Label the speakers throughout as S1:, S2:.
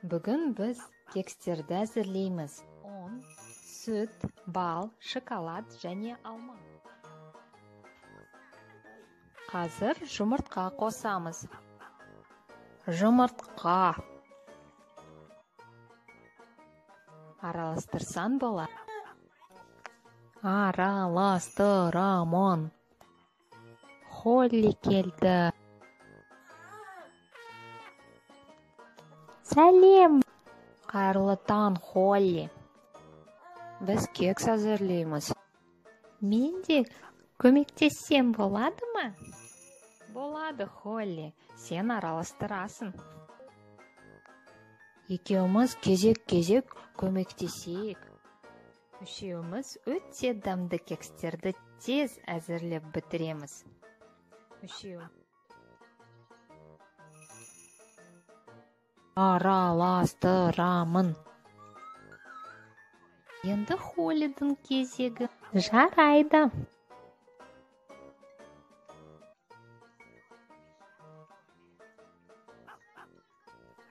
S1: Бүгін біз кекстерді әзірлейміз. Он, сүт, бал, шоколад және алма. Қазір жұмыртқа қосамыз. Жұмыртқа. Араластырсан болады. Араластырамын. Холли келді. Сәлем. Қайырлы таң, Холли. Біз кекс әзірлейміз. Мен де көмектессем болады ма? Болады, Холли. Сен араластырасың. Екеуміз кезек-кезек көмектесейік. Үшеуміз өте дәмді кекстерді тез әзірлеп бітіреміз. Араластырамын. Енді Холлидің кезегі. Жарайды.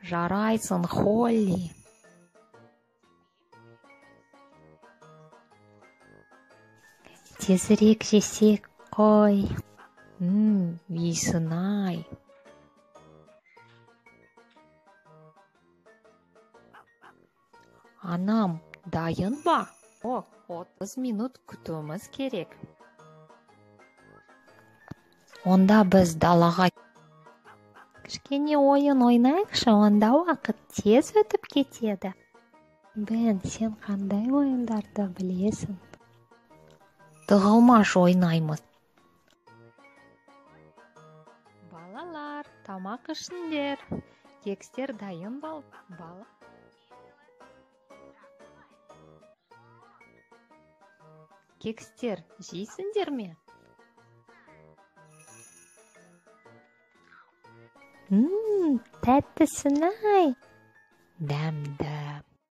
S1: Жарайсың, Холли. Тезірек жесек қой. Вейсін-ай. Анам, дайын ба? 30 минут күтуіміз керек. Онда біз далаға кішкене ойын ойнайықшы, онда уақыт тез өтіп кетеді. Бен, сен қандай ойындарды білесің? Тығылмаш ойнаймыз. Балалар, тамақ ішіңдер. Кекстер дайын бала. Кекстер жейсіңдер ме? Тәттісін-ай. Дәмді.